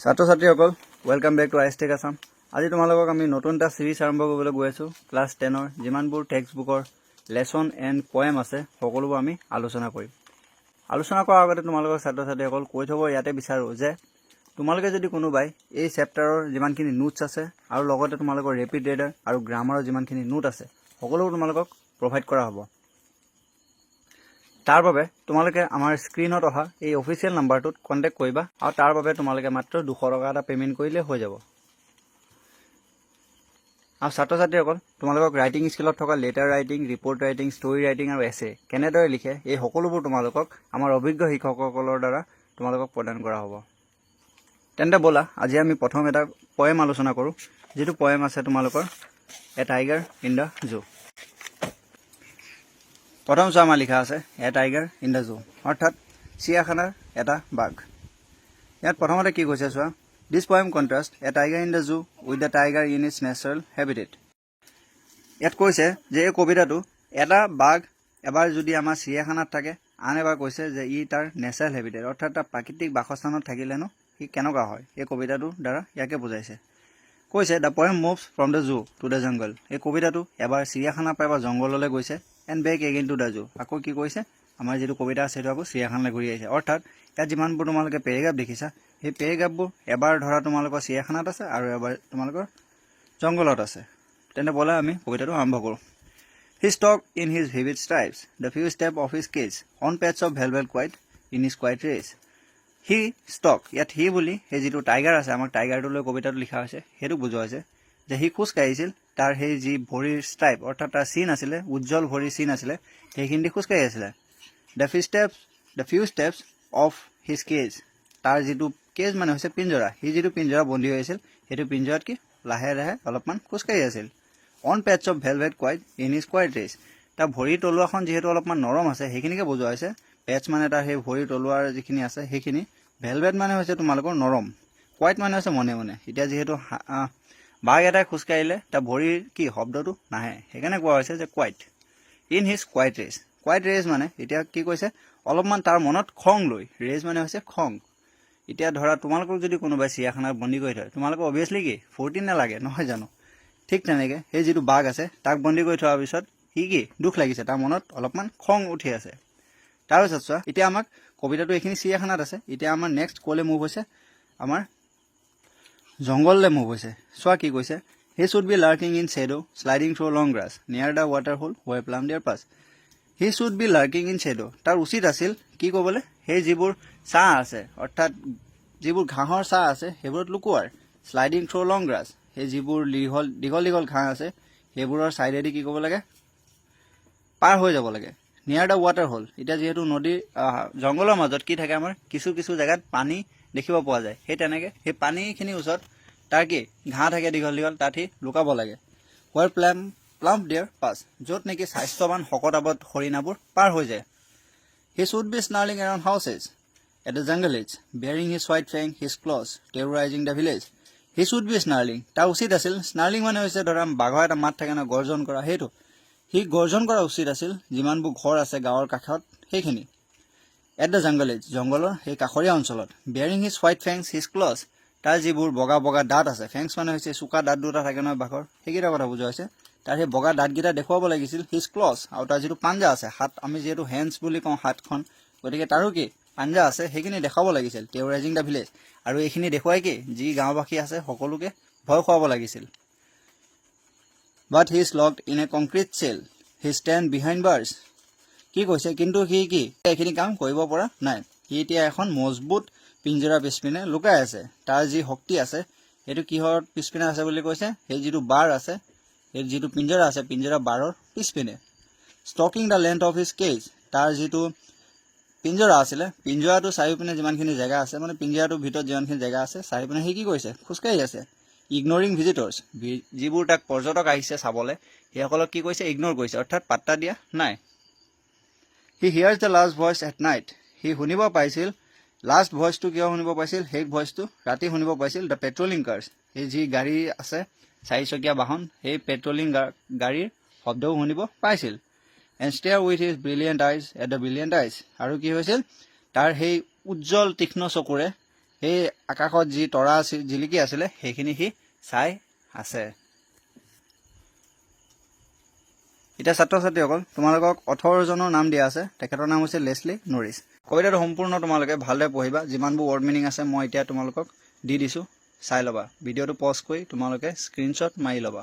ছাত্ৰ-ছাত্ৰীসকল welcome back to আইএছটেক Assam. আজি তোমালোকক আমি নতুন এটা সিৰিজ আৰম্ভ কৰিবলৈ গৈ আছো। ক্লাছ 10ৰ যিমানবোৰ টেক্সট বুকৰ লেসন এণ্ড পয়েম আছে সকলোবোৰ আমি আলোচনা কৰিম। আলোচনা কৰাৰ আগতে তোমালোকক ছাত্ৰ-ছাত্ৰীসকল কৈ থব ইয়াতে বিচাৰো যে তোমালোকে যদি কোনোবাই এই চেপ্টাৰৰ যিমানখিনি নোটছ আছে আৰু লগতে তোমালোকৰ ৰেপিড ৰিডাৰ আৰু গ্ৰামাৰৰ যিমানখিনি নোট আছে সকলোবোৰ তোমালোকক প্ৰভাইড কৰা হ'ব। তাৰ বাবে তোমালোকে আমাৰ স্ক্ৰীনত অহা এই অফিচিয়েল নাম্বাৰটোত কন্টেক্ট কৰিবা আৰু তাৰ বাবে তোমালোকে মাত্ৰ 200 টকা এটা পেমেন্ট কৰিলে হৈ যাব। আৰু ছাত্ৰ-ছাত্ৰীসকল তোমালোকক ৰাইটিং স্কিলত থকা letter writing, report writing, story writing আৰু এছে কেনেদৰে লিখে এই সকলোবোৰ তোমালোকক আমাৰ অভিজ্ঞ শিক্ষকসকলৰ দ্বাৰা তোমালোকক প্ৰদান কৰা হ'ব। তেন্তে বলা আজি আমি প্ৰথম এটা পয়েম আলোচনা কৰোঁ, যিটো পয়েম আছে তোমালোকৰ a tiger in the zoo. প্ৰথম আমাৰ লিখা আছে a tiger in the zoo, অৰ্থাৎ চিৰিয়াখানাৰ এটা বাঘ। ইয়াত প্ৰথমতে কি কৈছে চোৱা, this poem contrast a tiger in the zoo with the tiger in its natural habitat. ইয়াত কৈছে যে এই কবিতাটো এটা বাঘ এবাৰ যদি আমাৰ চিৰিয়াখানাত থাকে, আন এবাৰ কৈছে যে ই তাৰ নেচাৰেল হেবিটেট অৰ্থাৎ তাৰ প্ৰাকৃতিক বাসস্থানত থাকিলেনো সি কেনেকুৱা হয়, এই কবিতাটোৰ দ্বাৰা ইয়াকে বুজাইছে। কৈছে the poem moves from the zoo to the jungle. এই কবিতাটো এবাৰ চিৰিয়াখানাৰ পৰা এবাৰ জংঘললৈ গৈছে and back again to the zoo. আকৌ কি কৈছে, আমাৰ যিটো কবিতা আছে সেইটো আকৌ চিৰিয়াখানালৈ ঘূৰি আহিছে। অৰ্থাৎ ইয়াত যিমানবোৰ তোমালোকে পেৰেগ্ৰাফ দেখিছা সেই পেৰেগ্ৰাফবোৰ এবাৰ ধৰা তোমালোকৰ চিৰিয়াখানাত আছে আৰু এবাৰ তোমালোকৰ জংঘলত আছে। তেন্তে বলা আমি কবিতাটো আৰম্ভ কৰোঁ। He stalk in his vivid stripes the few step of his cage on pads of velvet quiet in his quiet rage. He stalk, ইয়াত হি বুলি সেই যিটো টাইগাৰ আছে, আমাক টাইগাৰটোলৈ কবিতাটো লিখা হৈছে সেইটো বুজোৱা হৈছে যে সি খোজ কাঢ়িছিল, তাৰ সেই যি ভৰিৰ ষ্ট্ৰাইপ অৰ্থাৎ তাৰ চিন আছিলে, উজ্জ্বল ভৰিৰ চিন আছিলে, সেইখিনি খোজকাঢ়ি আছিলে। The few steps of his cage, তাৰ যিটো কেজ মানে হৈছে পিঞ্জৰা, সি যিটো পিঞ্জৰা বন্দী হৈ আছিল সেইটো পিঞ্জৰাত কি লাহে লাহে অলপমান খোজকাঢ়ি আছিল। On pads of velvet quiet in his quiet rage, তাৰ ভৰিৰ তলুৱাখন যিহেতু অলপমান নৰম আছে সেইখিনিকে বুজোৱা হৈছে। পেটছ মানে তাৰ সেই ভৰিৰ তলুৱাৰ যিখিনি আছে সেইখিনি, ভেলভেট মানে হৈছে তোমালোকৰ নৰম, কোৱাইট মানে হৈছে মনে মনে। এতিয়া যিহেতু বাঘ এটাই খোজকাঢ়িলে তাৰ ভৰিৰ কি শব্দটো নাহে, সেইকাৰণে কোৱা হৈছে যে quiet in his quiet rage. Quiet rage মানে এতিয়া কি কৈছে, অলপমান তাৰ মনত খং লৈ, ৰেচ মানে হৈছে খং। এতিয়া ধৰা তোমালোকক যদি কোনোবাই চিৰিয়াখানাত বন্দী কৰি থয়, তোমালোকৰ অভিয়াছলি কি ফূৰ্তি নালাগে নহয় জানো? ঠিক তেনেকৈ সেই যিটো বাঘ আছে তাক বন্দী কৰি থোৱাৰ পিছত সি কি দুখ লাগিছে, তাৰ মনত অলপমান খং উঠি আছে। তাৰপিছত চোৱা, এতিয়া আমাক কবিতাটো এইখিনি চিৰিয়াখানাত আছে, এতিয়া আমাৰ নেক্সট ক'লে মুভ হৈছে, আমাৰ জংঘললৈ মুভ হৈছে। চোৱা কি কৈছে, he should be lurking in shadow sliding through long grass near the water hole where plump deer pass. He should be lurking in shadow, তাৰ উচিত আছিল কি ক'বলৈ, সেই যিবোৰ ছাঁ আছে অৰ্থাৎ যিবোৰ ঘাঁহৰ ছাঁ আছে সেইবোৰত লুকুৱাৰ। শ্লাইডিং থ্ৰু লং গ্ৰাছ, সেই যিবোৰ দীঘল দীঘল ঘাঁহ আছে সেইবোৰৰ ছাইডেদি কি ক'ব লাগে, পাৰ হৈ যাব লাগে। নিয়াৰ দ্য ৱাটাৰ হোল, এতিয়া যিহেতু নদীৰ জংঘলৰ মাজত কি থাকে, আমাৰ কিছু কিছু জেগাত পানী দেখিব পোৱা যায়, সেই তেনেকৈ সেই পানীখিনিৰ ওচৰত তাৰ কি ঘাঁহ থাকে দীঘল দীঘল, তাত সি লুকাব লাগে। ৱেৰ প্লাম ডিয়াৰ পাছ, য'ত নেকি স্বাস্থ্যৱান শকতাৱত হৰিণাবোৰ পাৰ হৈ যায়। He should be snarling around houses at the jungle edge baring his white fang his claws terrorising the village. He should be snarling, তাৰ উচিত আছিল, স্নাৰ্লিং মানে হৈছে ধৰা বাঘৰ এটা মাত থাকে ন, গৰ্জন কৰা, সেইটো সি গৰ্জন কৰা উচিত আছিল যিমানবোৰ ঘৰ আছে গাঁৱৰ কাষত সেইখিনি। এট দ্য জংগল এজ, জংঘলৰ সেই কাষৰীয়া অঞ্চলত। Baring his white fangs his claws, তাৰ যিবোৰ বগা বগা দাঁত আছে, ফেংছ মানে হৈছে চোকা দাঁত দুটা থাকে নহয় বাঘৰ, সেইকেইটা কথা বুজোৱা হৈছে। তাৰ সেই বগা দাঁতকেইটা দেখুৱাব লাগিছিল। হিজ ক্লজ, আৰু তাৰ যিটো পাঞ্জা আছে, হাত আমি যিহেতু হেণ্ডছ বুলি কওঁ হাতখন, গতিকে তাৰো কি পাঞ্জা আছে, সেইখিনি দেখুৱাব লাগিছিল। টেৰৰাইজিং দ্য ভিলেজ, আৰু এইখিনি দেখুৱাই কি যি গাঁওবাসী আছে সকলোকে ভয় খুৱাব লাগিছিল। But he is locked in a concrete cell he stand behind bars. কি কৈছে, কিন্তু সি কি এইখিনি কাম কৰিব পৰা নাই, সি এতিয়া এখন মজবুত পিঞ্জৰা পিছপিনে লুকাই আছে। তাৰ যি শক্তি আছে সেইটো কিহৰ পিছপিনে আছে বুলি কৈছে, সেই যিটো বাৰ আছে, সেই যিটো পিঞ্জৰা আছে, পিঞ্জৰা বাৰৰ পিছপিনে। Stalking the length of his cage, তাৰ যিটো পিঞ্জৰা আছিলে, পিঞ্জৰাটো চাৰিওপিনে যিমানখিনি জেগা আছে, মানে পিঞ্জৰাটোৰ ভিতৰত যিমানখিনি জেগা আছে চাৰিওপিনে সি কি কৰিছে, খোজকাঢ়ি আছে। ইগনৰিং ভিজিটৰ্ছ, যিবোৰ তাক পৰ্যটক আহিছে চাবলৈ সেইসকলক কি কৰিছে, ইগন'ৰ কৰিছে, অৰ্থাৎ পাত্তা দিয়া নাই। He hears the last voice at night, সি শুনিব পাইছিল, লাষ্ট ভইচটো কিয় শুনিব পাইছিল, সেই ভইচটো ৰাতি শুনিব পাইছিল। দ্য পেট্ৰলিং কাৰ্ছ, সেই যি গাড়ী আছে চাৰিচকীয়া বাহন, সেই পেট্ৰলিং গাড়ীৰ শব্দও শুনিব পাইছিল। And stare with his brilliant eyes at the brilliant eyes, আৰু কি হৈছিল, তাৰ সেই উজ্জ্বল তীক্ষ্ণ চকুৰে সেই আকাশত যি তৰা জিলিকি আছিলে সেইখিনি সি চাই আছে। এতিয়া ছাত্ৰ ছাত্ৰীসকল তোমালোকক 18 জনৰ নাম দিয়া আছে। তেখেতৰ নাম হৈছে লেছলি নৰিছ। কবিতাটো সম্পূৰ্ণ তোমালোকে ভালদৰে পঢ়িবা। যিমানবোৰ ৱৰ্ড মিনিং আছে মই এতিয়া তোমালোকক দি দিছোঁ, চাই ল'বা। ভিডিঅ'টো পজ কৰি তোমালোকে স্ক্ৰীনশ্বট মাৰি ল'বা।